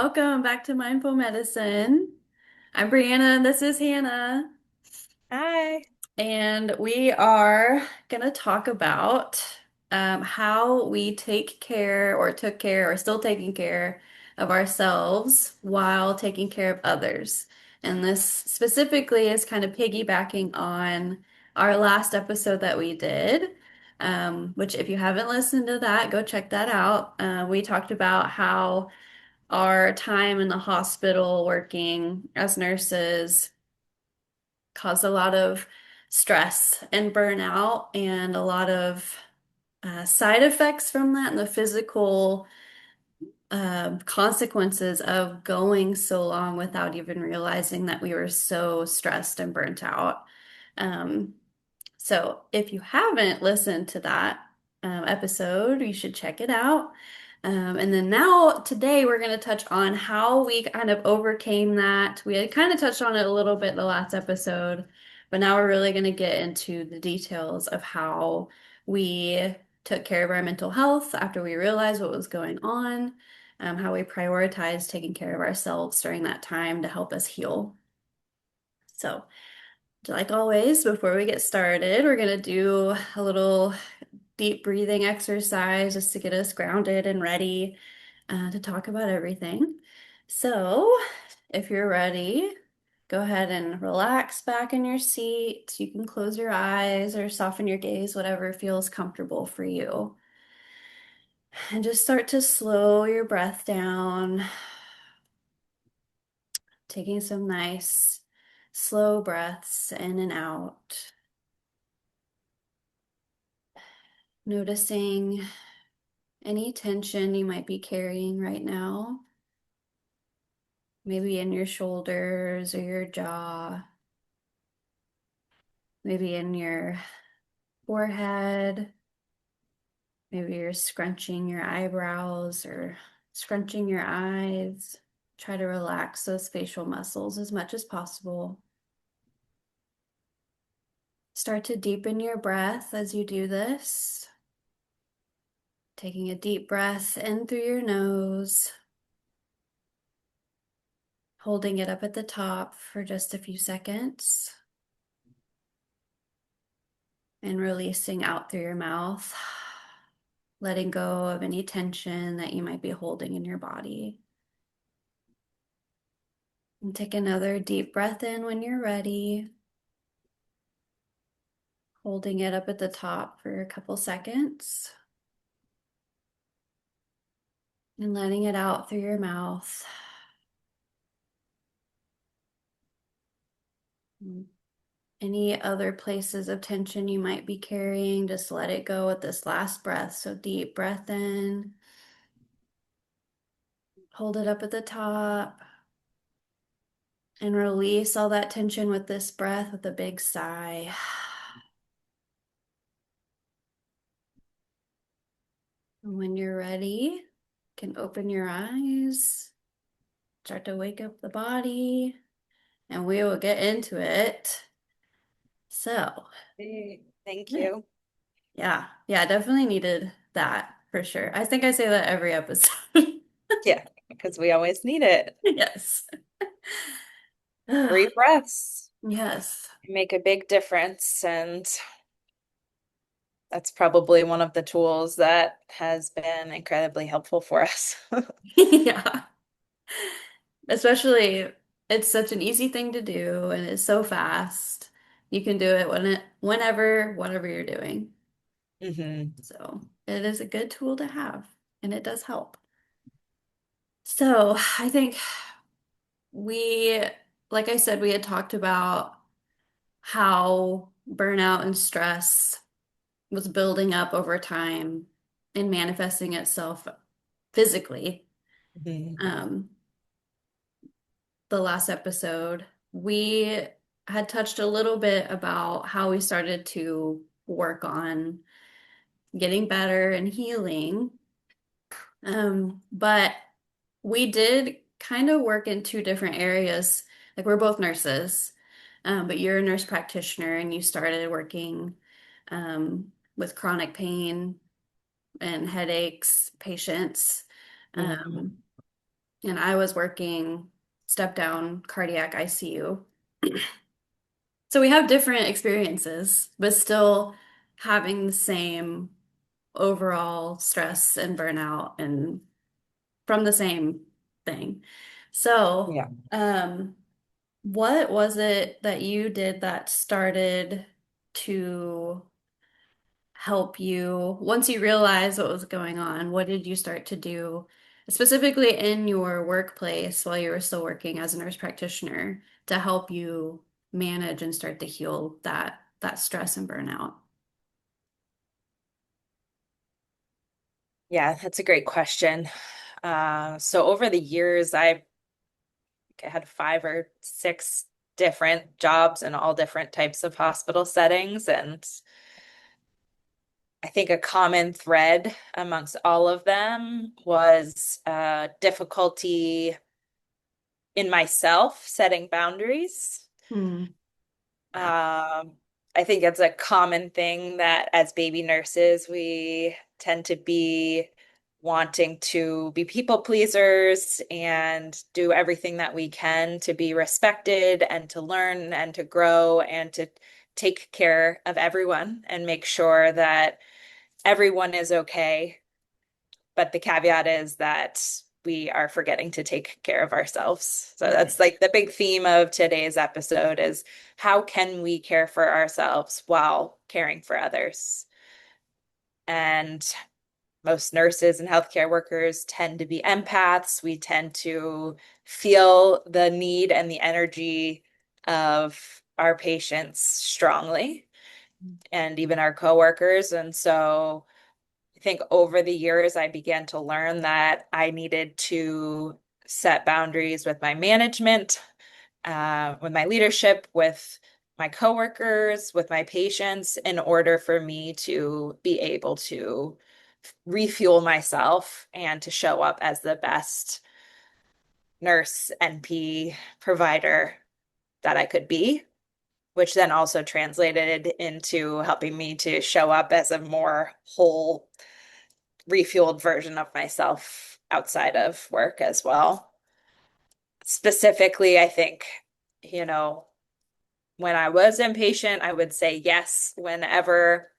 welcome back to Mindful Medicine. I'm Brianna and this is Hannah, Hi. and we are going to talk about how we take care or took care or still taking care of ourselves while taking care of others. And this specifically is kind of piggybacking on our last episode that we did, which if you haven't listened to that, go check that out. We talked about how our time in the hospital working as nurses caused a lot of stress and burnout and a lot of side effects from that and the physical consequences of going so long without even realizing that we were so stressed and burnt out. Um, so if you haven't listened to that episode, you should check it out. And then now, today, we're going to touch on how we kind of overcame that. We had kind of touched on it a little bit in the last episode, but now we're really going to get into the details of how we took care of our mental health after we realized what was going on, how we prioritized taking care of ourselves during that time to help us heal. So, like always, before we get started, we're going to do a little deep breathing exercise just to get us grounded and ready to talk about everything. So, if you're ready, go ahead and relax back in your seat. You can close your eyes or soften your gaze, whatever feels comfortable for you. And just start to slow your breath down, taking some nice, slow breaths in and out. Noticing any tension you might be carrying right now, maybe in your shoulders or your jaw, maybe in your forehead, maybe you're scrunching your eyebrows or scrunching your eyes. Try to relax those facial muscles as much as possible. Start to deepen your breath as you do this, taking a deep breath in through your nose, holding it up at the top for just a few seconds. And releasing out through your mouth, letting go of any tension that you might be holding in your body. And take another deep breath in when you're ready, holding it up at the top for a couple seconds and letting it out through your mouth. Any other places of tension you might be carrying, just let it go with this last breath. So deep breath in, hold it up at the top, and release all that tension with this breath with a big sigh. And when you're ready, you can open your eyes, start to wake up the body, and we will get into it. So, Hey, thank yeah, you. yeah, definitely needed that for sure. I think I say that every episode. Yeah, because we always need it. Yes. 3 breaths Yes. make a big difference, and that's probably one of the tools that has been incredibly helpful for us. Yeah. Especially, it's such an easy thing to do and it's so fast. You can do it whenever, whatever you're doing. hmm So it is a good tool to have, and it does help. So I think we, like I said, we had talked about how burnout and stress was building up over time and manifesting itself physically. hmm Um, the last episode, we had touched a little bit about how we started to work on getting better and healing. But we did kind of work in two different areas. Like we're both nurses, but you're a nurse practitioner and you started working with chronic pain and headaches patients. hmm Um, and I was working step down cardiac ICU. So we have different experiences, but still having the same overall stress and burnout and from the same thing. So, Yeah. what was it that you did that started to help you once you realized what was going on? What did you start to do specifically in your workplace while you were still working as a nurse practitioner to help you manage and start to heal that stress and burnout? Yeah, that's a great question. So over the years, I had 5 or 6 different jobs in all different types of hospital settings. And I think a common thread amongst all of them was difficulty in myself setting boundaries. Hmm. Yeah. Um, I think it's a common thing that as baby nurses, we tend to be wanting to be people pleasers and do everything that we can to be respected and to learn and to grow and to take care of everyone and make sure that everyone is okay. But the caveat is that we are forgetting to take care of ourselves. So that's Right. like the big theme of today's episode is how can we care for ourselves while caring for others? And most nurses and healthcare workers tend to be empaths. We tend to feel the need and the energy of our patients strongly and even our coworkers. And so I think over the years, I began to learn that I needed to set boundaries with my management, with my leadership, with my coworkers, with my patients, in order for me to be able to refuel myself and to show up as the best nurse, NP provider that I could be, which then also translated into helping me to show up as a more whole refueled version of myself outside of work as well. Specifically, I think, you know, when I was impatient, I would say yes whenever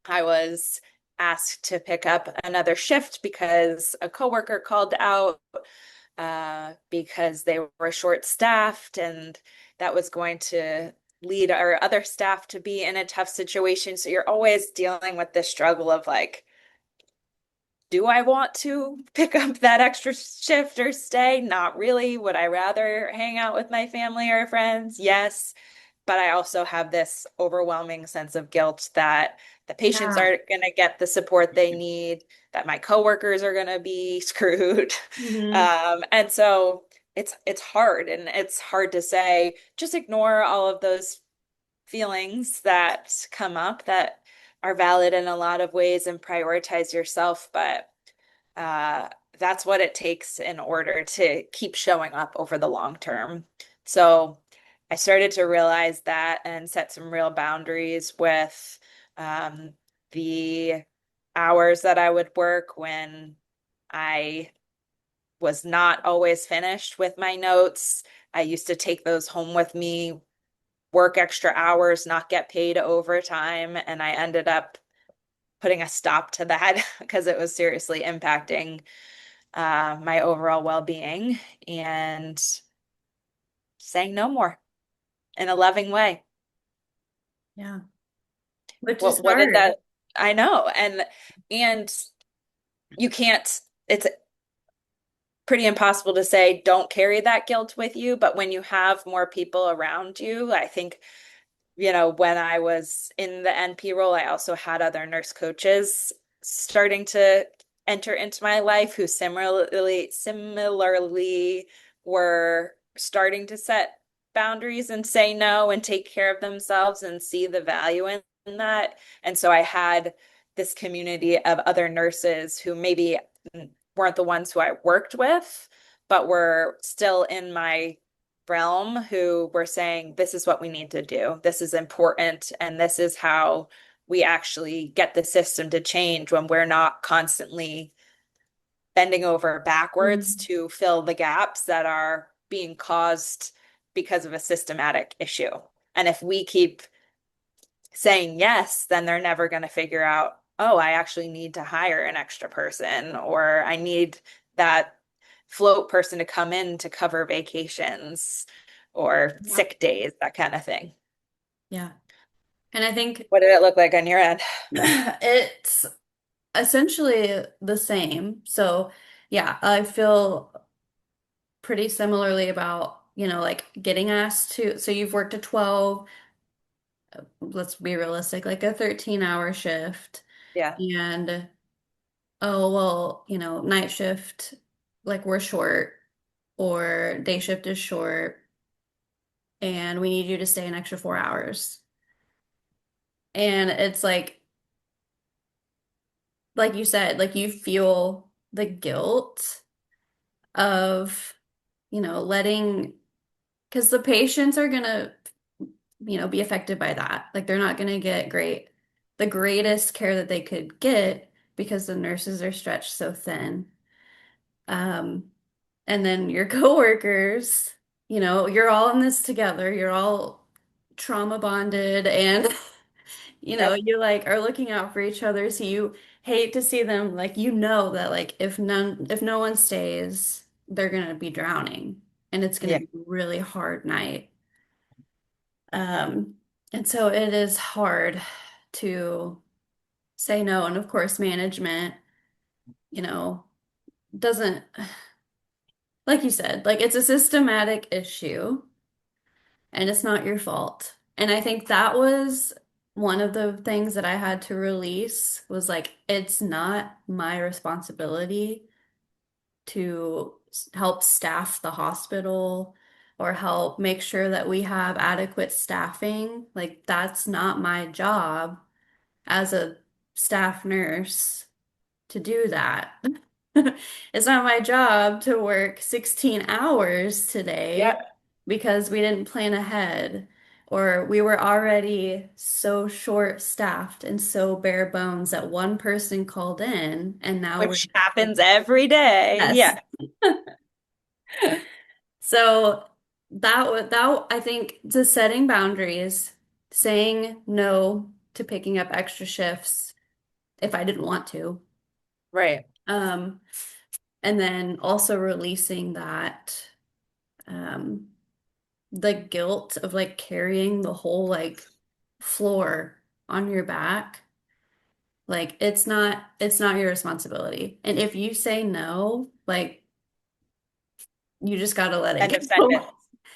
I was asked to pick up another shift because a coworker called out because they were short-staffed and that was going to lead our other staff to be in a tough situation. So you're always dealing with this struggle of like, do I want to pick up that extra shift or stay? Not really. Would I rather hang out with my family or friends? Yes. But I also have this overwhelming sense of guilt that the patients Yeah. aren't going to get the support they need, that my coworkers are going to be screwed. Hmm. And so it's hard and it's hard to say, just ignore all of those feelings that come up that are valid in a lot of ways and prioritize yourself. But uh, that's what it takes in order to keep showing up over the long term. So I started to realize that and set some real boundaries with um, the hours that I would work when I was not always finished with my notes. I used to take those home with me, work extra hours, not get paid overtime, and I ended up putting a stop to that because it was seriously impacting my overall well-being and saying no more in a loving way. Yeah. Which is What did hard. that? I know, and you can't. It's pretty impossible to say don't carry that guilt with you, but when you have more people around you, I think when I was in the NP role, I also had other nurse coaches starting to enter into my life who similarly were starting to set boundaries and say no and take care of themselves and see the value in that. And so I had this community of other nurses who maybe weren't the ones who I worked with, but were still in my realm who were saying, this is what we need to do. This is important. And this is how we actually get the system to change when we're not constantly bending over backwards Mhm. to fill the gaps that are being caused because of a systematic issue. And if we keep saying yes, then they're never going to figure out, oh, I actually need to hire an extra person, or I need that float person to come in to cover vacations or Yeah. sick days, that kind of thing. Yeah. And I think What did it look like on your end? it's essentially the same. So, yeah, I feel pretty similarly about, like getting asked to, so you've worked a 12, let's be realistic, like a 13-hour shift. Yeah. And, oh, well, night shift, like we're short, or day shift is short, and we need you to stay an extra 4 hours. And it's like you said, like you feel the guilt of, letting, because the patients are gonna, be affected by that. Like they're not gonna get the greatest care that they could get because the nurses are stretched so thin. Um, and then your coworkers, you're all in this together. You're all trauma bonded and Yep. you like are looking out for each other. So you hate to see them like that like if no one stays, they're gonna be drowning and it's gonna Yeah. be a really hard night. Um, and so it is hard to say no. And of course, management, you know, doesn't, like you said, like it's a systematic issue and it's not your fault. And I think that was one of the things that I had to release was like, it's not my responsibility to help staff the hospital or help make sure that we have adequate staffing. Like, that's not my job as a staff nurse to do that. It's not my job to work 16 hours Yeah. today because we didn't plan ahead or we were already so short-staffed and so bare bones that one person called in and now we're Which happens every day. yes. Yeah. So that I think just setting boundaries, saying no to picking up extra shifts if I didn't want to. Right. Um, and then also releasing that um the guilt of like carrying the whole like floor on your back. Like it's not your responsibility. And if you say no, like you just gotta let End it of go. sentence.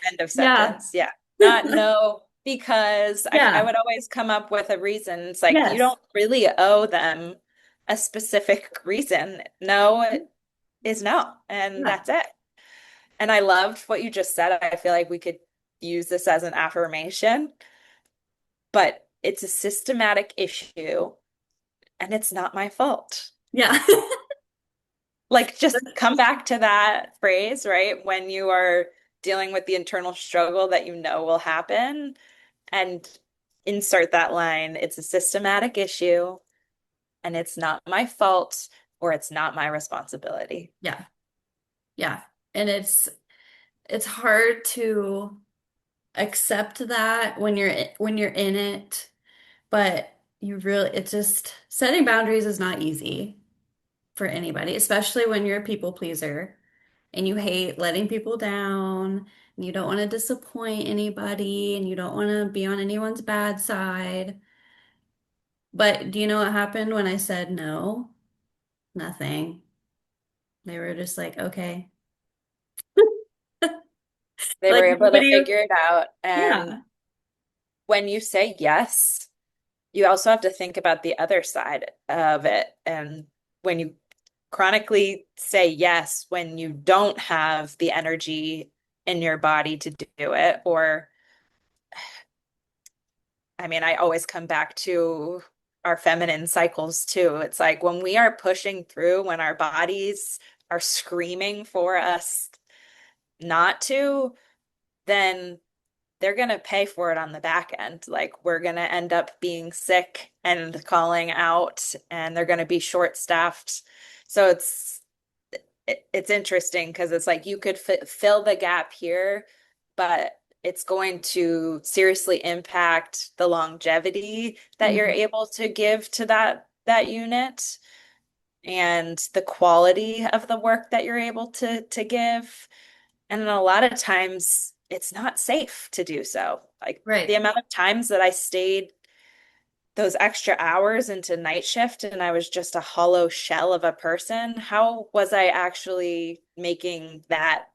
End of Yeah. sentence. Yeah. Not no, because I Yeah. would always come up with a reason. It's like you Yes. don't really owe them a specific reason. No is no, and Yeah. that's it. And I loved what you just said. I feel like we could use this as an affirmation, but it's a systematic issue and it's not my fault. Yeah. Like, just come back to that phrase, right? When you are dealing with the internal struggle that you know will happen, and insert that line, it's a systematic issue and it's not my fault or it's not my responsibility. Yeah. Yeah. And it's hard to accept that when you're in it, but you really it's just setting boundaries is not easy for anybody, especially when you're a people pleaser and you hate letting people down and you don't want to disappoint anybody and you don't want to be on anyone's bad side. But do you know what happened when I said no? Nothing. They were just like, okay. They were Like able to nobody, figure it out. And yeah. when you say yes, you also have to think about the other side of it. And when you chronically say yes, when you don't have the energy in your body to do it, or I mean, I always come back to our feminine cycles too. It's like when we are pushing through, when our bodies are screaming for us not to, then they're going to pay for it on the back end. Like we're going to end up being sick and calling out, and they're going to be short staffed. So it's interesting because it's like you could f fill the gap here, but it's going to seriously impact the longevity that you're Mhm. able to give to that unit and the quality of the work that you're able to give. And a lot of times it's not safe to do so. Like the Right. amount of times that I stayed those extra hours into night shift and I was just a hollow shell of a person, how was I actually making that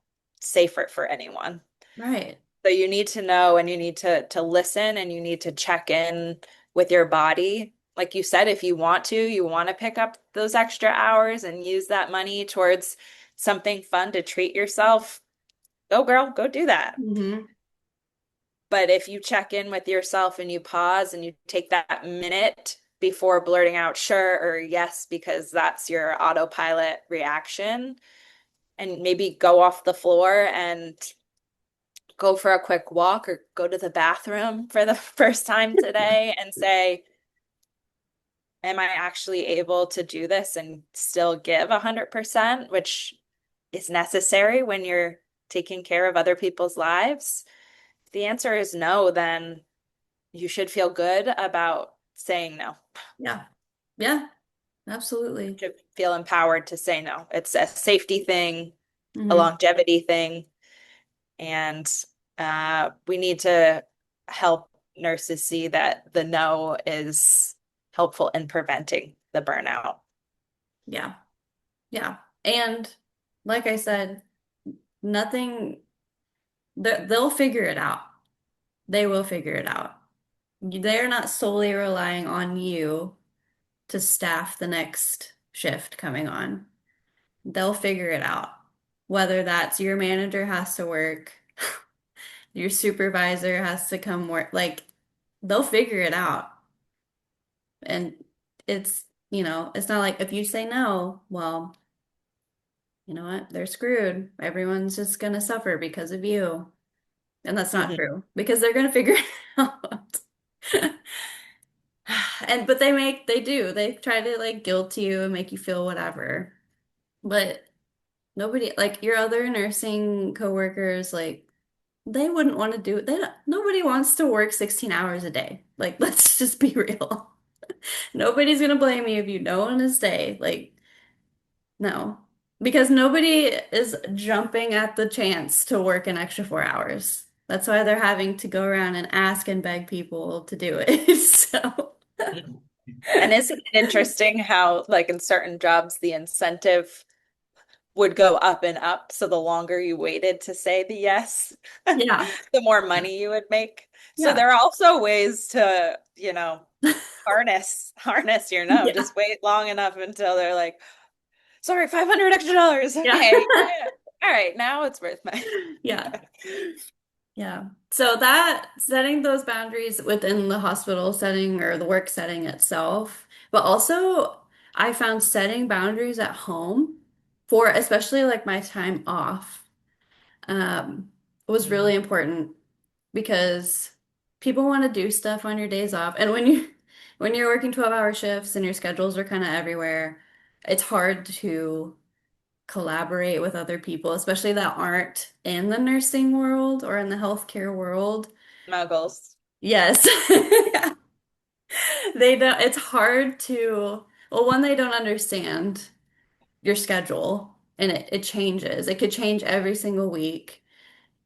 safer for anyone? Right. So you need to know and you need to listen and you need to check in with your body. Like you said, if you want to pick up those extra hours and use that money towards something fun to treat yourself, go girl, go do that. Hmm. But if you check in with yourself and you pause and you take that minute before blurting out sure or yes, because that's your autopilot reaction, and maybe go off the floor and go for a quick walk or go to the bathroom for the first time today and say, am I actually able to do this and still give 100%, which is necessary when you're taking care of other people's lives? If the answer is no, then you should feel good about saying no. Yeah. Yeah. Absolutely. You should feel empowered to say no. It's a safety thing, a Hmm. longevity thing, and we need to help nurses see that the no is helpful in preventing the burnout. Yeah. Yeah. And like I said, nothing, they'll figure it out. They will figure it out. They're not solely relying on you to staff the next shift coming on. They'll figure it out. Whether that's your manager has to work, your supervisor has to come work, like they'll figure it out. And it's, it's not like if you say no, well, you know what? They're screwed. Everyone's just gonna suffer because of you. And that's not Mhm. true because they're gonna figure it out. And but they do. They try to like guilt you and make you feel whatever. But nobody, like your other nursing coworkers, like they wouldn't want to do it. Nobody wants to work 16 hours a day. Like, let's just be real. Nobody's gonna blame you if you don't want to stay. Like, no. Because nobody is jumping at the chance to work an extra 4 hours. That's why they're having to go around and ask and beg people to do it. So, And isn't it interesting how, like in certain jobs, the incentive would go up and up. So the longer you waited to say the yes, yeah. the more money you would make. So Yeah. there are also ways to, harness your no. Yeah. Just wait long enough until they're like, sorry, 500 extra dollars. Yeah. Okay. Yeah. All right, now it's worth my. Yeah. Yeah. So that setting those boundaries within the hospital setting or the work setting itself, but also I found setting boundaries at home for especially like my time off, was really important because people want to do stuff on your days off. And when you're working 12-hour shifts and your schedules are kind of everywhere, it's hard to collaborate with other people, especially that aren't in the nursing world or in the healthcare world. Muggles. Yes. They don't, it's hard to, well, one, they don't understand your schedule and it changes. It could change every single week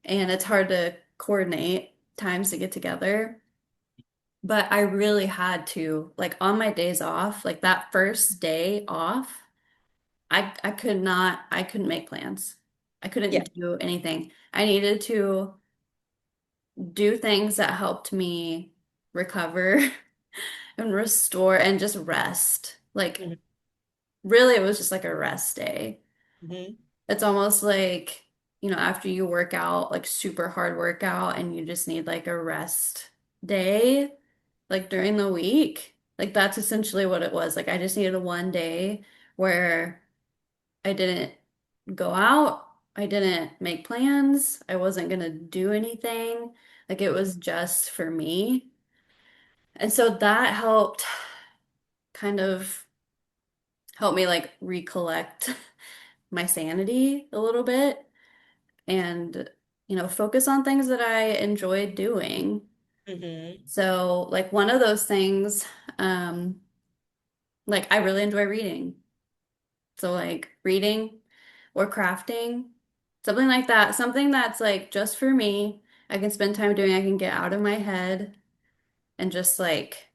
and it's hard to coordinate times to get together. But I really had to, like on my days off, like that first day off, I couldn't make plans. I Yeah. couldn't do anything. I needed to do things that helped me recover and restore and just rest. Like Mhm. really it was just like a rest day. Mhm. It's almost like, after you work out, like super hard workout and you just need like a rest day, like during the week. Like that's essentially what it was. Like I just needed a one day where I didn't go out. I didn't make plans. I wasn't gonna do anything. Like it was just for me. And so that helped kind of help me like recollect my sanity a little bit and, focus on things that I enjoy doing. Hmm. So, like one of those things, like I really enjoy reading. So, like reading or crafting, something like that, something that's like just for me. I can spend time doing, I can get out of my head and just like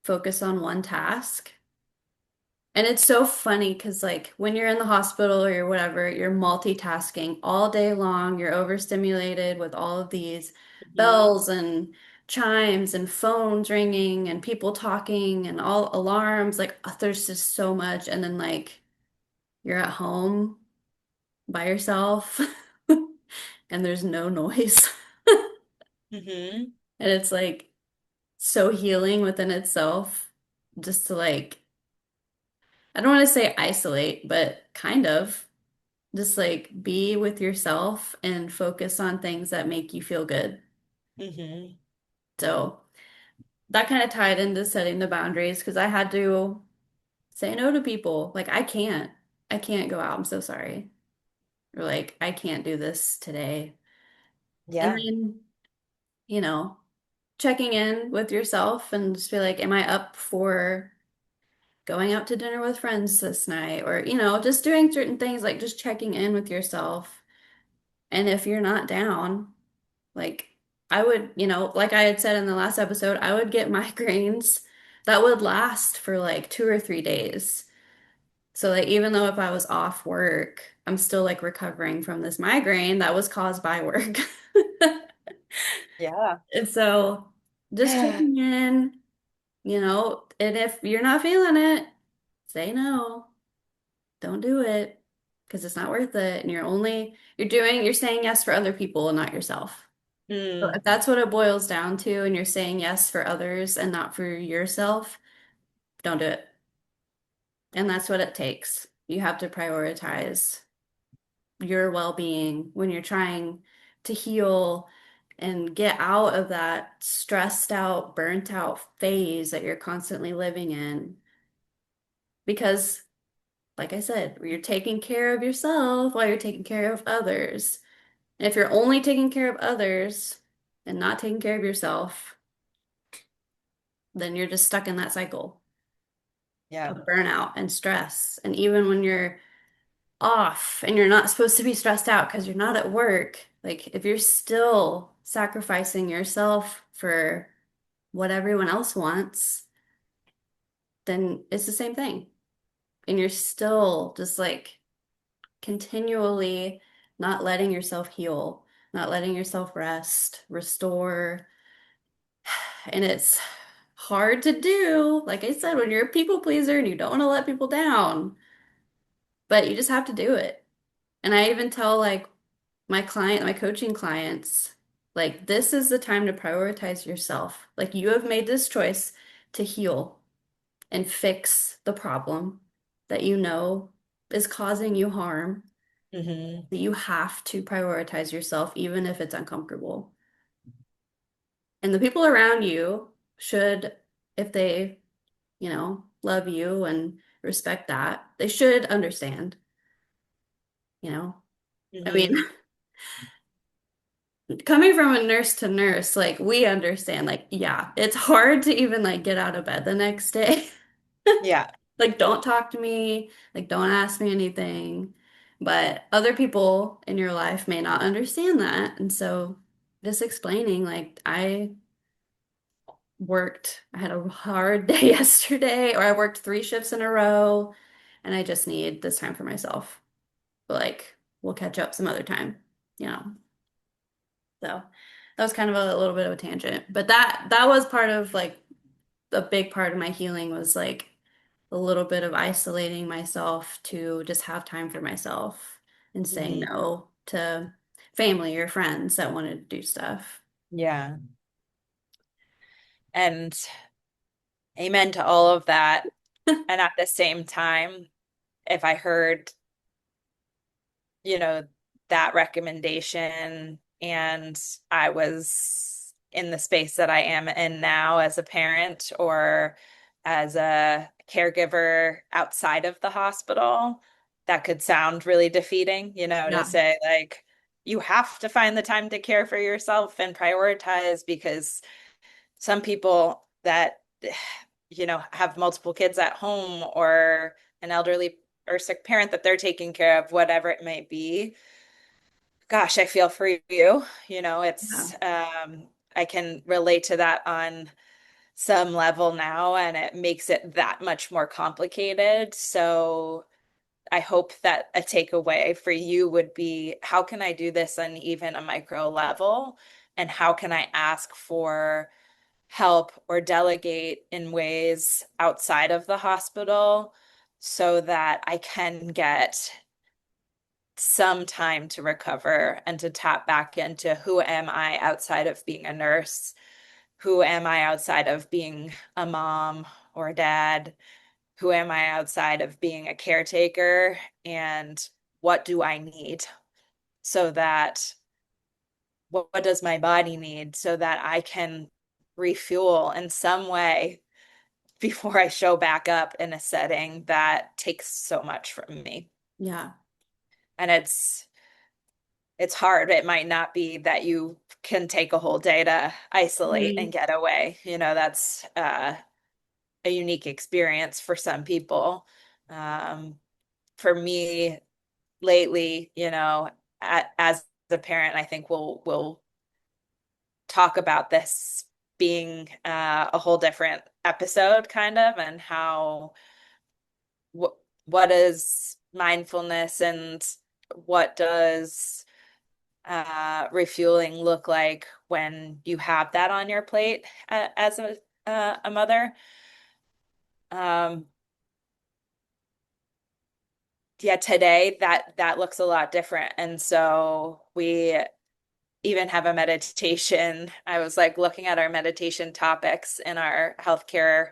focus on one task. And it's so funny because, like, when you're in the hospital or whatever, you're multitasking all day long. You're overstimulated with all of these Hmm. bells and chimes and phones ringing and people talking and all alarms. Like, there's just so much. And then, like, you're at home by yourself and there's no noise. Hmm. And it's like so healing within itself just to, like, I don't want to say isolate, but kind of. Just like be with yourself and focus on things that make you feel good. Hmm. So that kind of tied into setting the boundaries because I had to say no to people. Like, I can't go out. I'm so sorry. Or like, I can't do this today. And Yeah. then, you know, checking in with yourself and just be like, am I up for going out to dinner with friends this night? Or, just doing certain things like just checking in with yourself. And if you're not down, like I would, like I had said in the last episode, I would get migraines that would last for like 2 or 3 days. So like even though if I was off work, I'm still like recovering from this migraine that was caused by work. Yeah. And so just checking in, and if you're not feeling it, say no. Don't do it because it's not worth it. And you're saying yes for other people and not yourself. So Mm. if that's what it boils down to, and you're saying yes for others and not for yourself, don't do it. And that's what it takes. You have to prioritize your well-being when you're trying to heal and get out of that stressed out, burnt out phase that you're constantly living in. Because, like I said, you're taking care of yourself while you're taking care of others. And if you're only taking care of others and not taking care of yourself, then you're just stuck in that cycle Yeah. of burnout and stress. And even when you're off and you're not supposed to be stressed out because you're not at work, like if you're still sacrificing yourself for what everyone else wants, then it's the same thing. And you're still just like continually not letting yourself heal, not letting yourself rest, restore. And it's hard to do, like I said, when you're a people pleaser and you don't want to let people down, but you just have to do it. And I even tell like my coaching clients, like this is the time to prioritize yourself. Like you have made this choice to heal and fix the problem that you know is causing you harm. Hmm. That you have to prioritize yourself, even if it's uncomfortable. And the people around you should, if they, love you and respect that, they should understand, you know. I mean, Hmm. coming from a nurse to nurse, like we understand, like, yeah, it's hard to even like get out of bed the next day. Yeah. Like, don't talk to me, like, don't ask me anything. But other people in your life may not understand that. And so just explaining, like, I had a hard day yesterday, or I worked 3 shifts in a row, and I just need this time for myself. But like, we'll catch up some other time, you know. So that was kind of a little bit of a tangent. But that was part of like a big part of my healing was like a little bit of isolating myself to just have time for myself and saying Hmm. no to family or friends that wanted to do stuff. Yeah. And amen to all of that. And at the same time, if I heard, you know, that recommendation and I was in the space that I am in now as a parent or as a caregiver outside of the hospital, that could sound really defeating, to Yeah. say like you have to find the time to care for yourself and prioritize because some people that have multiple kids at home or an elderly or sick parent that they're taking care of, whatever it may be. Gosh, I feel for you. Yeah. I can relate to that on some level now, and it makes it that much more complicated. So I hope that a takeaway for you would be how can I do this on even a micro level? And how can I ask for help or delegate in ways outside of the hospital so that I can get some time to recover and to tap back into who am I outside of being a nurse? Who am I outside of being a mom or a dad? Who am I outside of being a caretaker? And what do I need so that what does my body need so that I can refuel in some way before I show back up in a setting that takes so much from me. Yeah. And it's hard. It might not be that you can take a whole day to isolate and Mhm. get away. That's a unique experience for some people. Um, for me, lately, as a parent, I think we'll talk about this being a whole different episode, kind of, and how what what is mindfulness and what does refueling look like when you have that on your plate as a mother. Um, yeah, today that looks a lot different, and so we even have a meditation. I was like looking at our meditation topics in our healthcare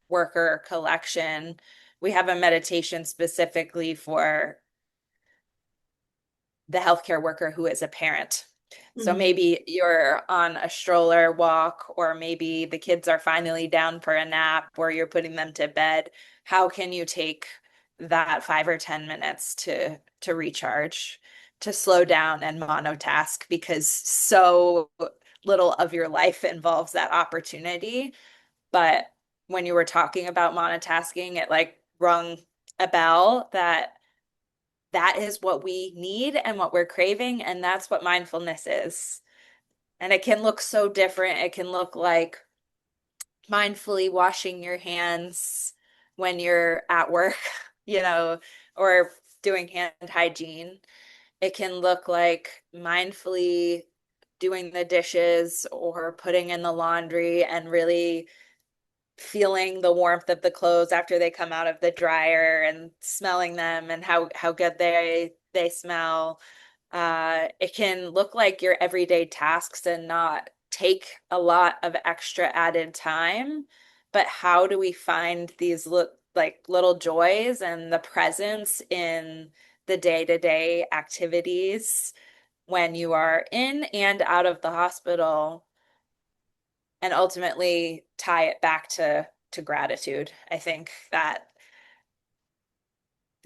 worker collection. We have a meditation specifically for the healthcare worker who is a parent. So Mhm. maybe you're on a stroller walk, or maybe the kids are finally down for a nap, or you're putting them to bed. How can you take that 5 or 10 minutes to recharge, to slow down and monotask? Because so little of your life involves that opportunity. But when you were talking about monotasking, it like rung a bell that that is what we need and what we're craving, and that's what mindfulness is. And it can look so different. It can look like mindfully washing your hands when you're at work, you know, or doing hand hygiene. It can look like mindfully doing the dishes or putting in the laundry and really feeling the warmth of the clothes after they come out of the dryer and smelling them and how good they smell. It can look like your everyday tasks and not take a lot of extra added time. But how do we find these like little joys and the presence in the day-to-day activities when you are in and out of the hospital, and ultimately tie it back to gratitude? I think that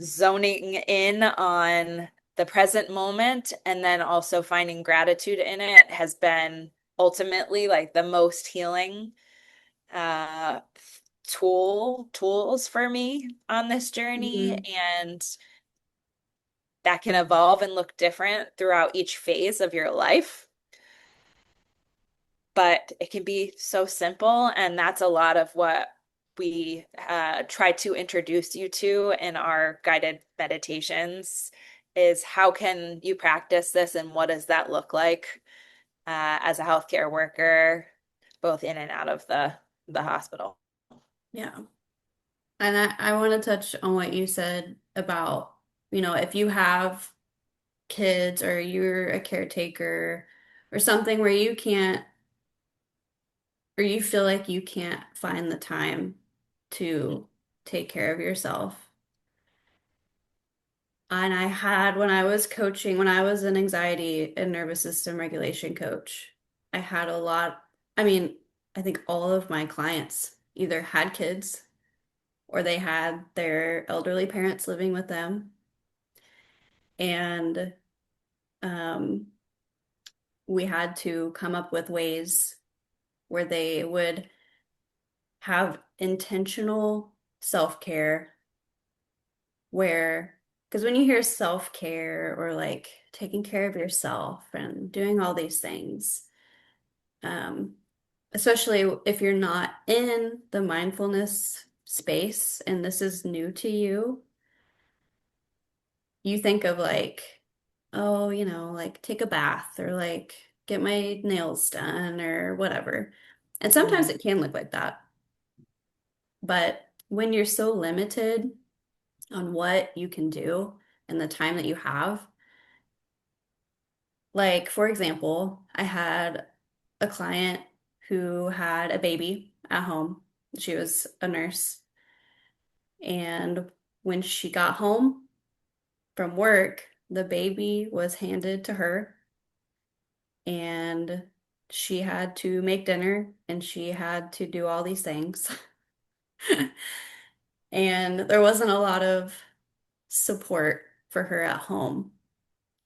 zoning in on the present moment and then also finding gratitude in it has been ultimately like the most healing uh tools for me on this journey. Mhm. And that can evolve and look different throughout each phase of your life, but it can be so simple. And that's a lot of what we try to introduce you to in our guided meditations is how can you practice this and what does that look like as a healthcare worker, both in and out of the hospital. Yeah. And I want to touch on what you said about, if you have kids or you're a caretaker or something where you can't, or you feel like you can't find the time to take care of yourself. And I had, when I was coaching, when I was an anxiety and nervous system regulation coach, I had a lot, I mean, I think all of my clients either had kids or they had their elderly parents living with them. And um, we had to come up with ways where they would have intentional self-care where, because when you hear self-care or like taking care of yourself and doing all these things, um, especially if you're not in the mindfulness space and this is new to you, you think of like, oh, like take a bath or like get my nails done or whatever. And sometimes Mhm. it can look like that. But when you're so limited on what you can do and the time that you have, like for example, I had a client who had a baby at home. She was a nurse. And when she got home from work, the baby was handed to her and she had to make dinner and she had to do all these things. And there wasn't a lot of support for her at home.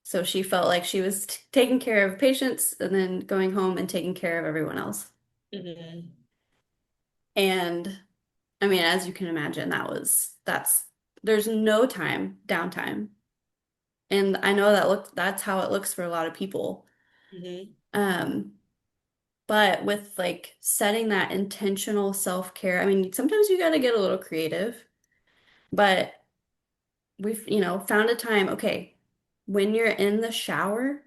So she felt like she was taking care of patients and then going home and taking care of everyone else. Mhm. And I mean, as you can imagine, there's no downtime. And I know that's how it looks for a lot of people. Mhm. Um, but with like setting that intentional self-care, I mean, sometimes you got to get a little creative, but we've, found a time, okay, when you're in the shower,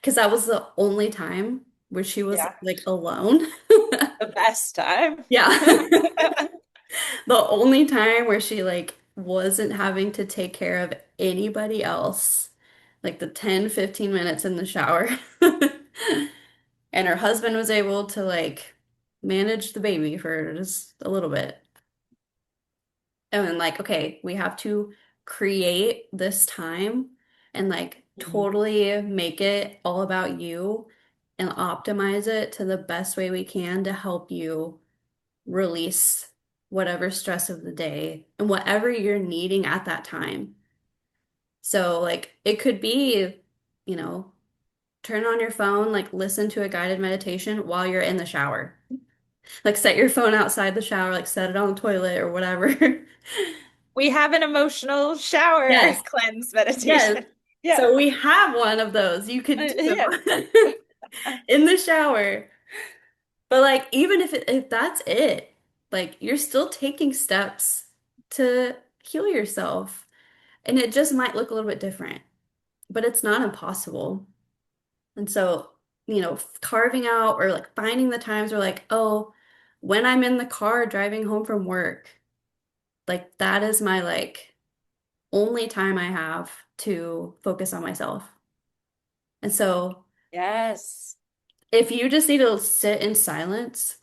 because that was the only time where she was Yeah. like alone. The best time. Yeah. The only time where she like wasn't having to take care of anybody else, like the 10, 15 minutes in the shower. And her husband was able to like manage the baby for just a little bit. And then like, okay, we have to create this time and like Mhm. totally make it all about you and optimize it to the best way we can to help you release whatever stress of the day and whatever you're needing at that time. So like it could be, you know, turn on your phone, like listen to a guided meditation while you're in the shower. Like set your phone outside the shower, like set it on the toilet or whatever. We have an emotional shower Yes, cleanse yes. meditation. Yeah. So we have one of those you could do Yeah. in the shower. But like even if that's it, like you're still taking steps to heal yourself. And it just might look a little bit different, but it's not impossible. And so, carving out or like finding the times where like, oh, when I'm in the car driving home from work, like that is my like only time I have to focus on myself. And so Yes. if you just need to sit in silence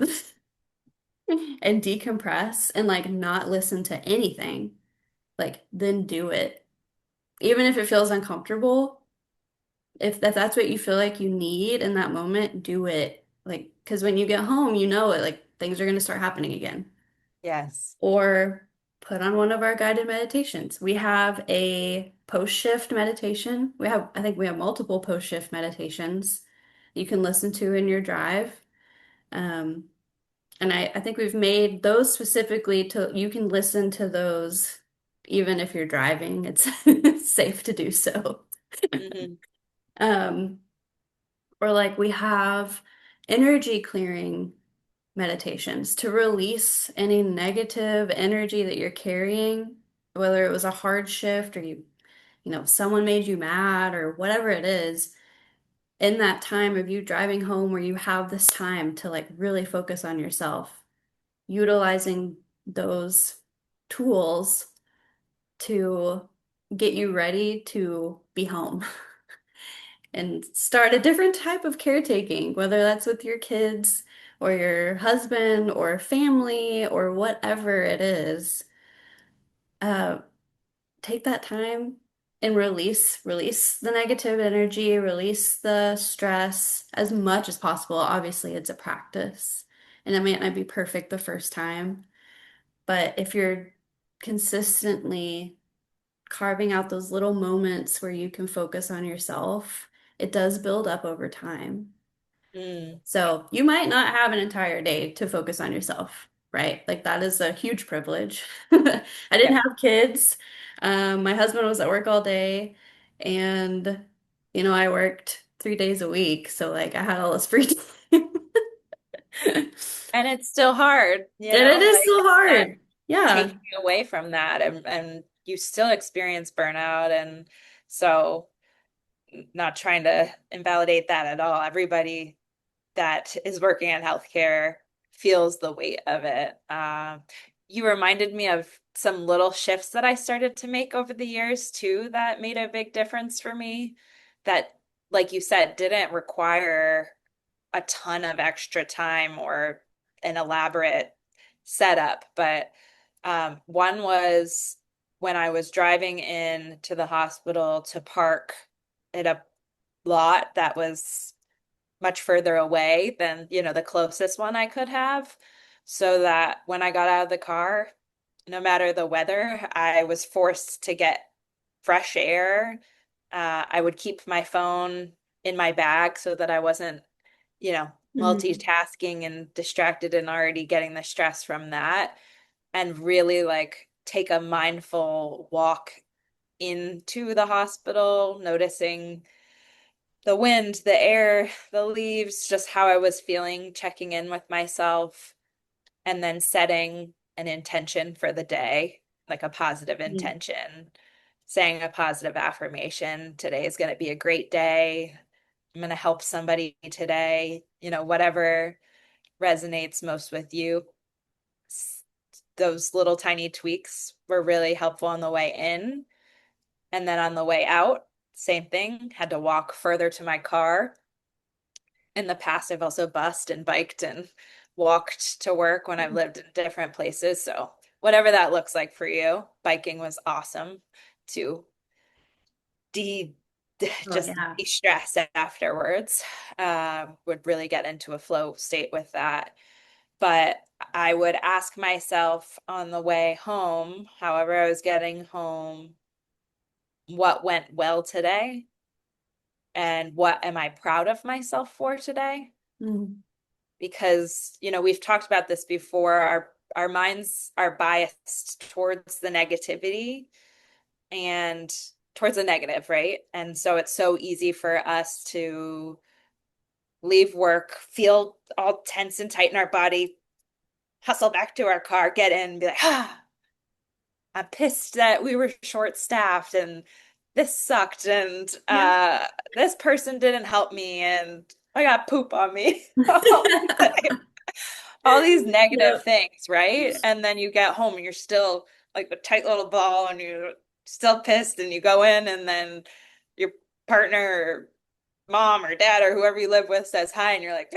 and decompress and like not listen to anything, like then do it. Even if it feels uncomfortable, if that's what you feel like you need in that moment, do it. Like, because when you get home, you know it, like things are going to start happening again. Yes. Or put on one of our guided meditations. We have a post-shift meditation. I think we have multiple post-shift meditations you can listen to in your drive. Um, and I think we've made those specifically to, you can listen to those even if you're driving. It's safe to do so. Hmm. Um, or like we have energy clearing meditations to release any negative energy that you're carrying, whether it was a hard shift or someone made you mad or whatever it is, in that time of you driving home where you have this time to like really focus on yourself, utilizing those tools to get you ready to be home. And start a different type of caretaking, whether that's with your kids or your husband or family or whatever it is. Uh, Take that time and release the negative energy, release the stress as much as possible. Obviously, it's a practice, and it might not be perfect the first time, but if you're consistently carving out those little moments where you can focus on yourself, it does build up over time. Mm, So you might not have an entire day to focus on yourself, right? Like that is a huge privilege. I didn't yeah. have kids. My husband was at work all day, and I worked 3 days a week, so like I had all this free time. And it's still hard, And it is like so it's not hard. Yeah. taking away from that, and you still experience burnout. And so, not trying to invalidate that at all. Everybody that is working in healthcare feels the weight of it. You reminded me of some little shifts that I started to make over the years too that made a big difference for me. That, like you said, didn't require a ton of extra time or an elaborate setup. But one was when I was driving in to the hospital to park at a lot that was much further away than, the closest one I could have. So that when I got out of the car, no matter the weather, I was forced to get fresh air. I would keep my phone in my bag so that I wasn't, you know, Mhm. multitasking and distracted and already getting the stress from that, and really like take a mindful walk into the hospital, noticing the wind, the air, the leaves, just how I was feeling, checking in with myself, and then setting an intention for the day, like a positive Mhm. intention, saying a positive affirmation. Today is going to be a great day. I'm going to help somebody today, whatever resonates most with you. Those little tiny tweaks were really helpful on the way in. And then on the way out, same thing, had to walk further to my car. In the past, I've also bused and biked and walked to work when I've lived in different places. So, whatever that looks like for you, biking was awesome to de Oh just yeah. de-stress afterwards. Would really get into a flow state with that. But I would ask myself on the way home, however I was getting home, what went well today and what am I proud of myself for today? Mhm. Because, we've talked about this before. Our minds are biased towards the negativity and towards the negative, right? And so it's so easy for us to leave work, feel all tense and tight in our body, hustle back to our car, get in, and be like, I'm pissed that we were short staffed and this sucked and Yeah. this person didn't help me and I got poop on me. All these negative Yep. things, right? And then you get home and you're still like a tight little ball and you're still pissed, and you go in and then your partner or mom or dad or whoever you live with says hi and you're like,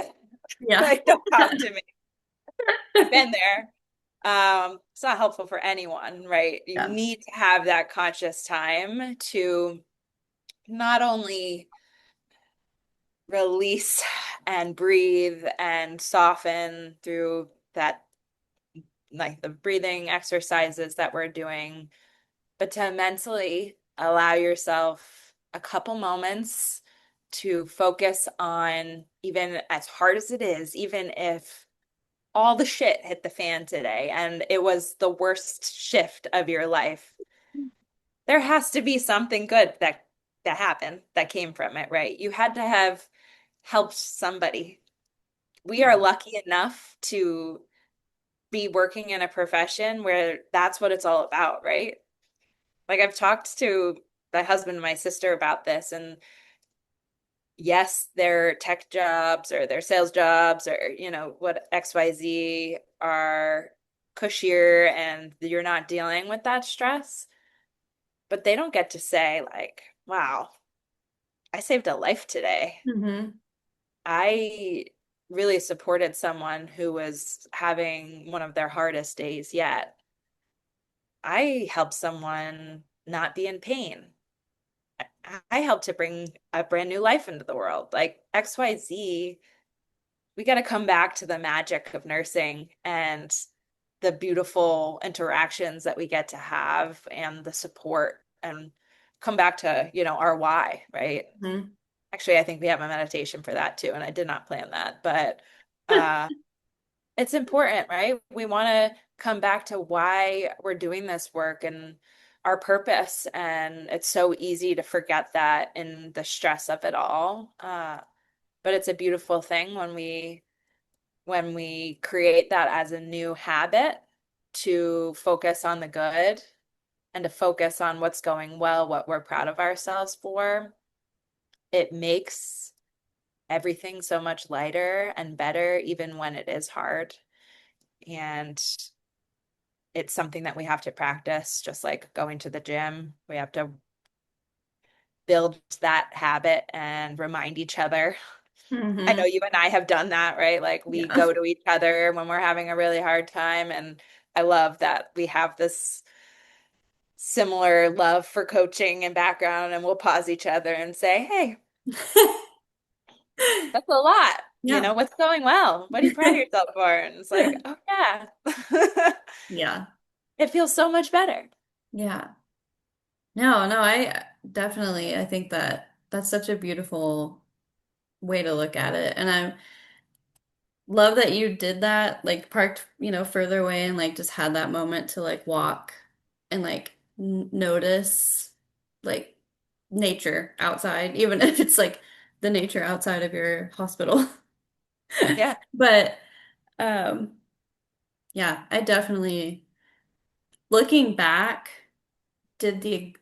Yeah. like, don't talk to me. I've been there. It's not helpful for anyone, right? You Yeah. need to have that conscious time to not only release and breathe and soften through that, like the breathing exercises that we're doing, but to mentally allow yourself a couple moments to focus on, even as hard as it is, even if all the shit hit the fan today and it was the worst shift of your life, there has to be something good that happened, that came from it, right? You had to have helped somebody. We are Yeah. lucky enough to be working in a profession where that's what it's all about, right? Like I've talked to my husband and my sister about this, and yes, their tech jobs or their sales jobs or, what XYZ are cushier and you're not dealing with that stress, but they don't get to say, like, wow, I saved a life today. Hmm. I really supported someone who was having one of their hardest days yet. I helped someone not be in pain. I helped to bring a brand new life into the world. Like XYZ, we got to come back to the magic of nursing and the beautiful interactions that we get to have and the support. and come back to, our why, right? Mhm. Actually, I think we have a meditation for that too, and I did not plan that, but uh it's important, right? We want to come back to why we're doing this work and our purpose, and it's so easy to forget that in the stress of it all. But it's a beautiful thing when we create that as a new habit to focus on the good and to focus on what's going well, what we're proud of ourselves for. It makes everything so much lighter and better, even when it is hard. And it's something that we have to practice, just like going to the gym. We have to build that habit and remind each other. I know Mhm. you and I have done that, right? Like we Yeah. go to each other when we're having a really hard time. And I love that we have this similar love for coaching and background, and we'll pause each other and say, hey, that's a lot. Yeah. What's going well? What do you pride yourself for? And it's like, oh, yeah. Yeah. It feels so much better. Yeah. No, no, I definitely I think that that's such a beautiful way to look at it. And I love that you did that, like parked, further away and like just had that moment to like walk and like n notice like nature outside, even if it's like the nature outside of your hospital. Yeah. But um yeah, I definitely looking back did the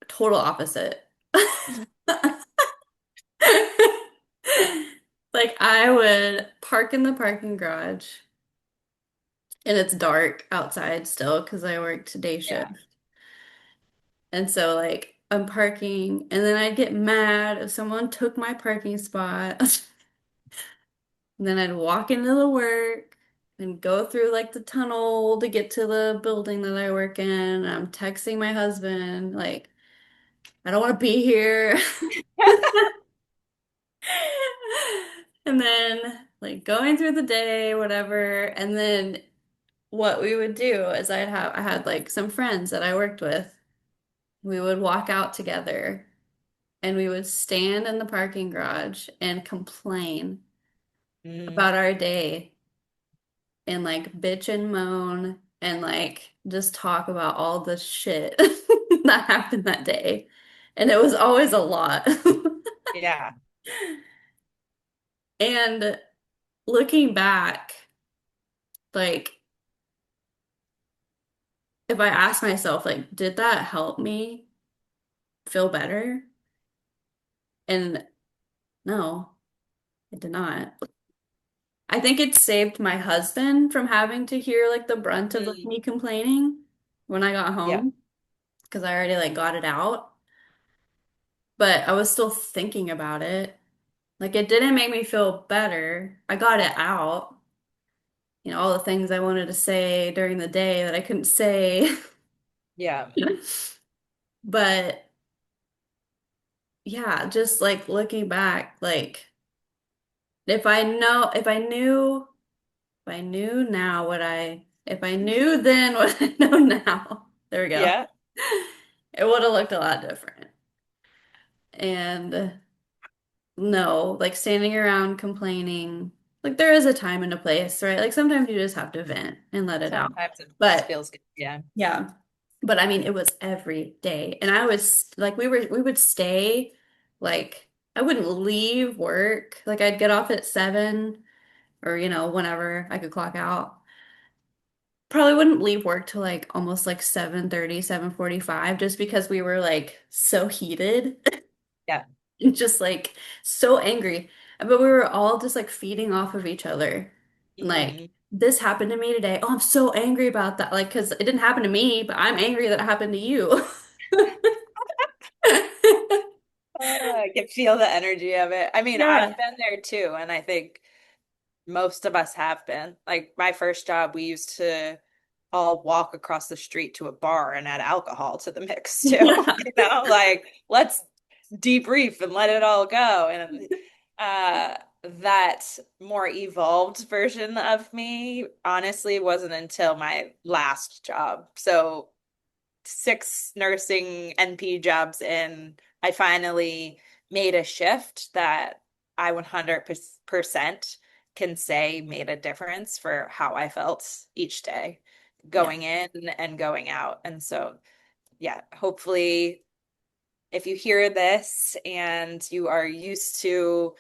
total opposite. Like I would park in the parking garage and it's dark outside still because I worked day Yeah. shift. And so like I'm parking and then I'd get mad if someone took my parking spot. And then I'd walk into the work and go through like the tunnel to get to the building that I work in. And I'm texting my husband like I don't want to be here. And then like going through the day, whatever. And then what we would do is I had like some friends that I worked with. We would walk out together and we would stand in the parking garage and complain Mm, about our day and like bitch and moan and like just talk about all the shit that happened that day. And it was always a lot. yeah. And looking back, like if I ask myself, like, did that help me feel better? And no, it did not. I think it saved my husband from having to hear like the brunt of like Mm, me complaining when I got yeah. home because I already like got it out. But I was still thinking about it. Like it didn't make me feel better. I got it out. All the things I wanted to say during the day that I couldn't say. Yeah. But yeah, just like looking back, like if I knew now if I knew then what I know now, there we go. Yeah. It would have looked a lot different. And no, like standing around complaining, like there is a time and a place, right? Like sometimes you just have to vent and let it out. Sometimes it just But feels good. Yeah. yeah, but I mean, it was every day. And I was like, we would stay, like, I wouldn't leave work. Like I'd get off at 7 or, whenever I could clock out. Probably wouldn't leave work till like almost like 7:30, 7:45, just because we were like so heated Yeah. and just like so angry. But we were all just like feeding off of each other. Like, Hmm. this happened to me today. Oh, I'm so angry about that. Like, because it didn't happen to me, but I'm angry that it happened to you. I can feel the energy of it. I mean, I've Yeah. been there too, and I think most of us have been. Like my first job, we used to all walk across the street to a bar and add alcohol to the mix too. Yeah. Like let's debrief and let it all go. And that more evolved version of me honestly wasn't until my last job. So 6 nursing NP jobs in, I finally made a shift that I 100% can say made a difference for how I felt each day, Yeah. going in and going out. And so, yeah, hopefully, if you hear this and you are used to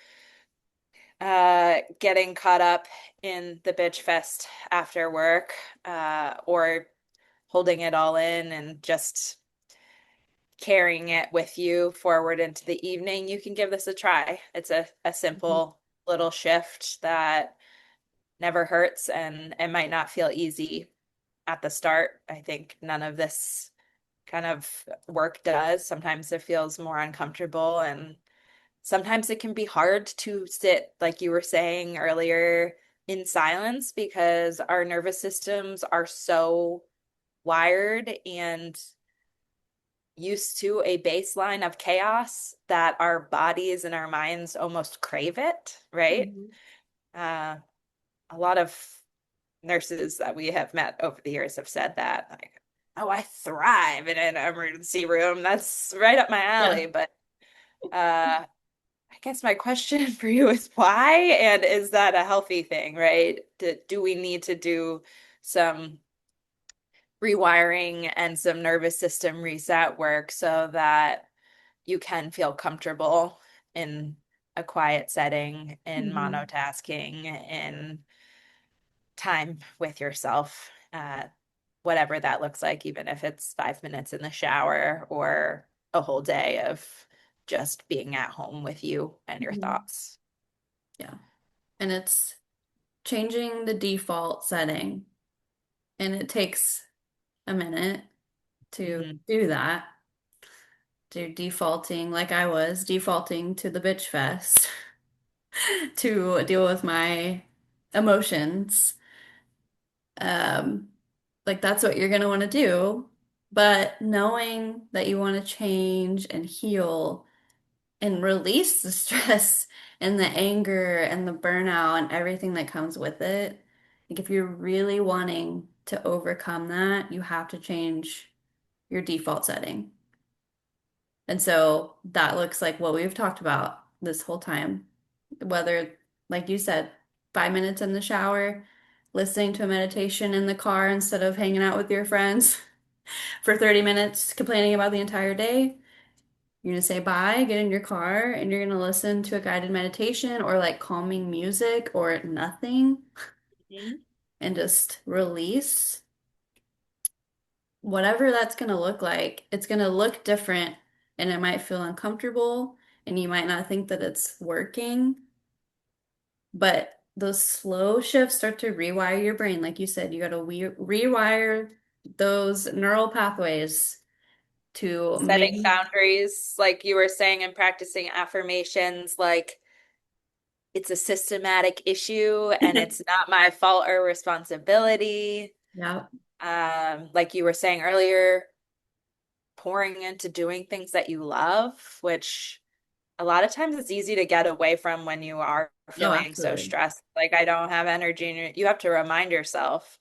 getting caught up in the bitch fest after work, or holding it all in and just carrying it with you forward into the evening, you can give this a try. It's a Mhm. simple little shift that never hurts, and it might not feel easy at the start. I think none of this kind of work does. Sometimes it feels more uncomfortable, and sometimes it can be hard to sit, like you were saying earlier, in silence because our nervous systems are so wired and used to a baseline of chaos that our bodies and our minds almost crave it, right? Mhm. Uh, a lot of nurses that we have met over the years have said that, like, oh, I thrive in an emergency room. That's right up my Yeah. alley. But I guess my question for you is why? And is that a healthy thing, right? Do we need to do some rewiring and some nervous system reset work so that you can feel comfortable in a quiet setting, in Mhm. monotasking, in time with yourself, whatever that looks like, even if it's 5 minutes in the shower or a whole day of just being at home with you and your Mhm. thoughts. Yeah. And it's changing the default setting. And it takes a minute to Mhm. do that, to defaulting like I was, defaulting to the bitch fest to deal with my emotions. Um, like that's what you're gonna want to do. But knowing that you want to change and heal and release the stress and the anger and the burnout and everything that comes with it, like if you're really wanting to overcome that, you have to change your default setting. And so that looks like what we've talked about this whole time. Whether, like you said, 5 minutes in the shower, listening to a meditation in the car instead of hanging out with your friends for 30 minutes, complaining about the entire day. You're gonna say bye, get in your car, and you're gonna listen to a guided meditation or like calming music or nothing Mhm. and just release. Whatever that's going to look like, it's going to look different and it might feel uncomfortable and you might not think that it's working, but those slow shifts start to rewire your brain. Like you said, you got to rewire those neural pathways to Setting maybe, boundaries, like you were saying, and practicing affirmations, like it's a systematic issue and it's not my fault or responsibility. yeah, Like you were saying earlier, pouring into doing things that you love, which a lot of times it's easy to get away from when you are oh, feeling so absolutely. stressed. Like, I don't have energy. And you have to remind yourself,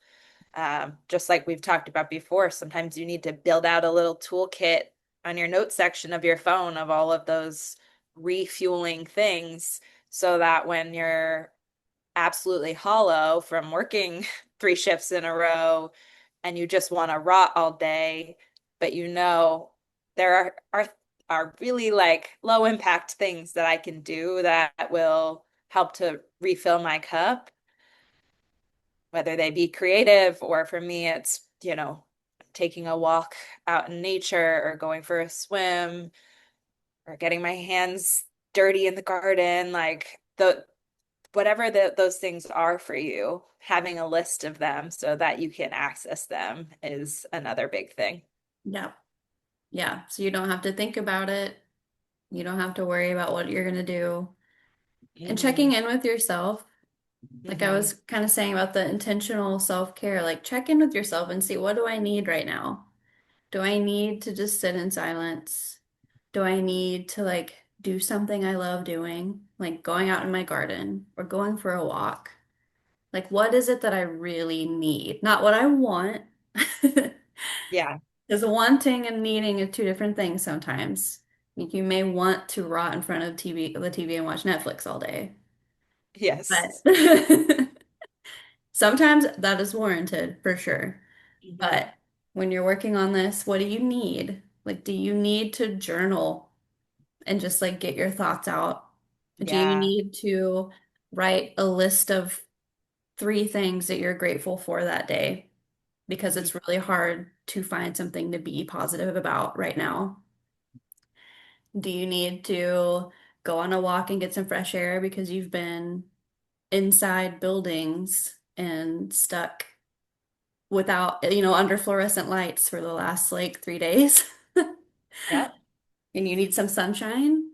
just like we've talked about before, sometimes you need to build out a little toolkit on your notes section of your phone of all of those refueling things so that when you're absolutely hollow from working 3 shifts in a row and you just want to rot all day, but you know there are really like low impact things that I can do that will help to refill my cup, whether they be creative or for me it's, taking a walk out in nature or going for a swim or getting my hands dirty in the garden, like whatever those things are for you, having a list of them so that you can access them is another big thing. Yeah. Yeah. So you don't have to think about it. You don't have to worry about what you're going to do. And checking Hmm. in with yourself. Like I Hmm. was kind of saying about the intentional self-care, like check in with yourself and see what do I need right now? Do I need to just sit in silence? Do I need to like do something I love doing, like going out in my garden or going for a walk? Like what is it that I really need? Not what I want. Yeah. Because wanting and needing are two different things sometimes. Like, you may want to rot in front of the TV and watch Netflix all day, but Yes. sometimes that is warranted for sure. Hmm. But when you're working on this, what do you need? Like, do you need to journal and just like get your thoughts out? Do you Yeah. need to write a list of three things that you're grateful for that day? Because Mhm. it's really hard to find something to be positive about right now. Do you need to go on a walk and get some fresh air because you've been inside buildings and stuck without, under fluorescent lights for the last like 3 days? Yep. And you need some sunshine?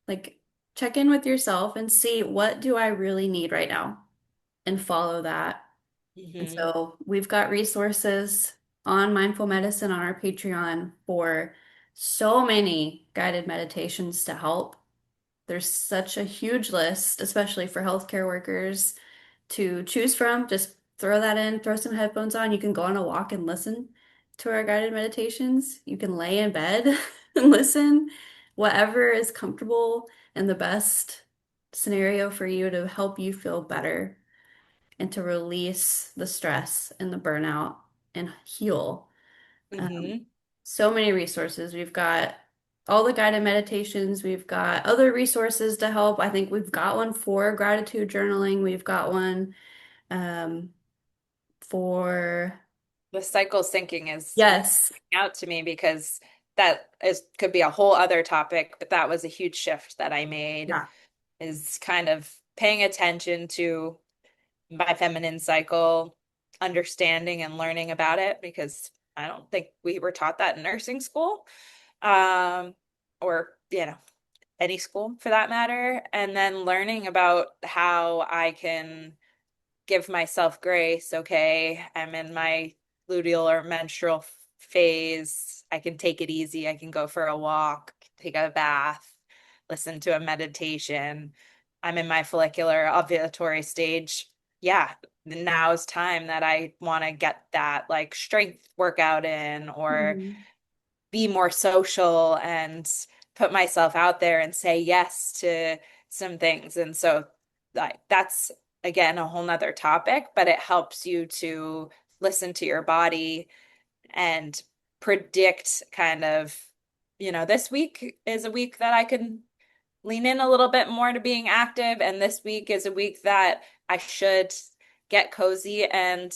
Like, check in with yourself and see, what do I really need right now? And follow that. And Hmm. so we've got resources on mindful medicine on our Patreon for so many guided meditations to help. There's such a huge list, especially for healthcare workers, to choose from. Just throw that in, throw some headphones on. You can go on a walk and listen to our guided meditations. You can lay in bed and listen, whatever is comfortable and the best scenario for you to help you feel better and to release the stress and the burnout and heal. Um, Hmm. so many resources. We've got all the guided meditations. We've got other resources to help. I think we've got one for gratitude journaling. We've got one um, for, The cycle syncing is yes. out to me because that is could be a whole other topic, but that was a huge shift that I made Yeah. is kind of paying attention to my feminine cycle, understanding and learning about it because I don't think we were taught that in nursing school, um, or any school for that matter. And then learning about how I can give myself grace. Okay, I'm in my luteal or menstrual phase. I can take it easy. I can go for a walk, take a bath, listen to a meditation. I'm in my follicular ovulatory stage. Yeah, now is time that I want to get that like strength workout in or Mhm. be more social and put myself out there and say yes to some things. And so that's again a whole nother topic, but it helps you to listen to your body and predict kind of, this week is a week that I can lean in a little bit more to being active, and this week is a week that I should get cozy and,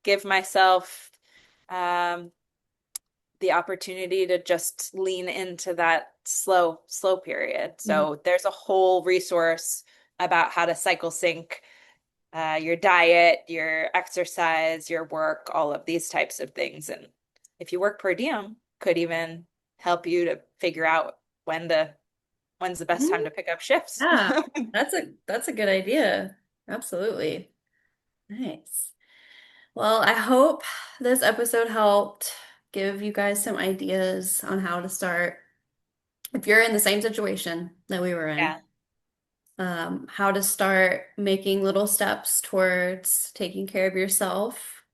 give myself um the opportunity to just lean into that slow period. Mhm. So there's a whole resource about how to cycle sync your diet, your exercise, your work, all of these types of things. And if you work per diem, could even help you to figure out when's the best time Mhm. to pick up shifts. Yeah, that's a good idea. Absolutely. Nice. Well, I hope this episode helped give you guys some ideas on how to start, if you're in the same situation that we were in, Yeah. how to start making little steps towards taking care of yourself,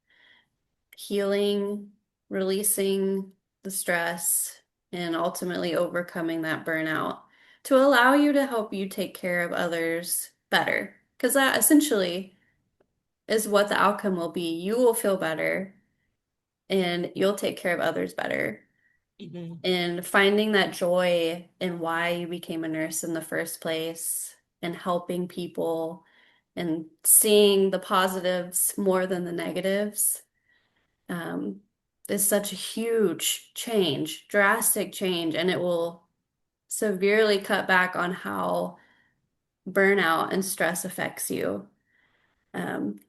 healing, releasing the stress, and ultimately overcoming that burnout to allow you to help you take care of others better. Because that essentially is what the outcome will be. You will feel better and you'll take care of others better. Mhm. And finding that joy in why you became a nurse in the first place and helping people and seeing the positives more than the negatives, um, is such a huge change, drastic change, and it will severely cut back on how burnout and stress affects you.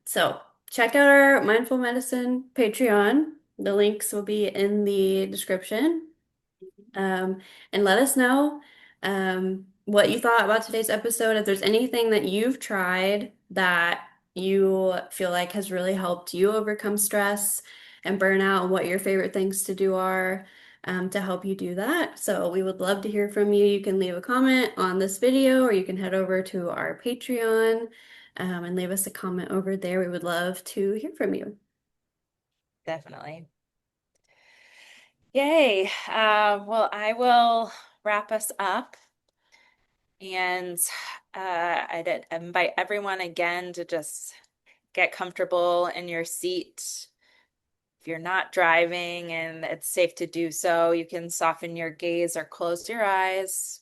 So check out our Mindful Medicine Patreon. The links will be in the description. Um, and let us know what you thought about today's episode. If there's anything that you've tried that you feel like has really helped you overcome stress and burnout, and what your favorite things to do are, to help you do that. So we would love to hear from you. You can leave a comment on this video, or you can head over to our Patreon, and leave us a comment over there. We would love to hear from you. Definitely. Yay. Well, I will wrap us up and I'd invite everyone again to just get comfortable in your seat. If you're not driving and it's safe to do so, you can soften your gaze or close your eyes,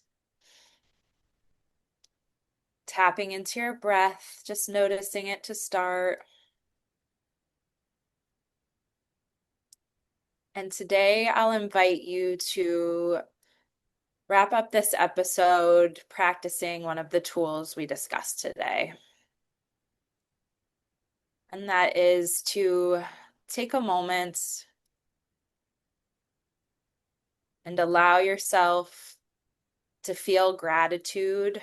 tapping into your breath, just noticing it to start. And today I'll invite you to wrap up this episode practicing one of the tools we discussed today. And that is to take a moment and allow yourself to feel gratitude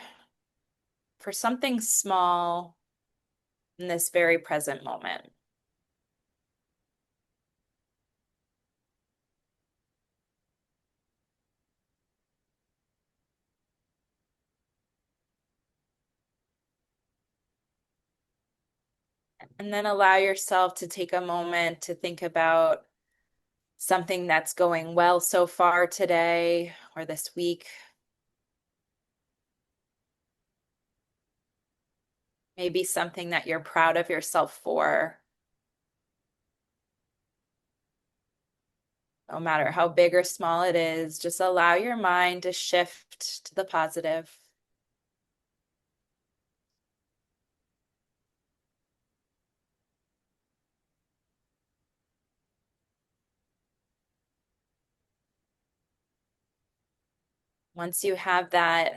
for something small in this very present moment. And then allow yourself to take a moment to think about something that's going well so far today or this week. Maybe something that you're proud of yourself for, no matter how big or small it is. Just allow your mind to shift to the positive. Once you have that,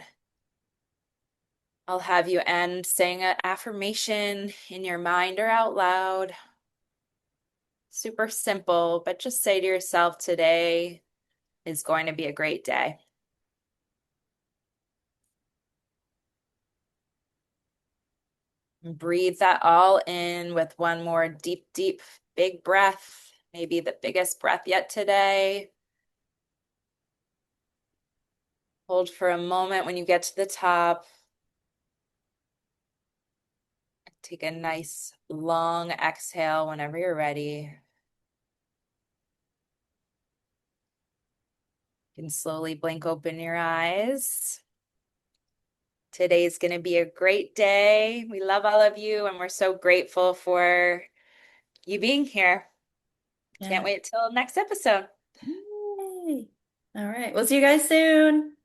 I'll have you end saying an affirmation in your mind or out loud. Super simple, but just say to yourself, today is going to be a great day. And breathe that all in with one more deep, deep, big breath, maybe the biggest breath yet today. Hold for a moment when you get to the top. Take a nice long exhale whenever you're ready. You can slowly blink open your eyes. Today's going to be a great day. We love all of you, and we're so grateful for you being here. Can't Yeah. wait till next episode. Yay. All right. We'll see you guys soon.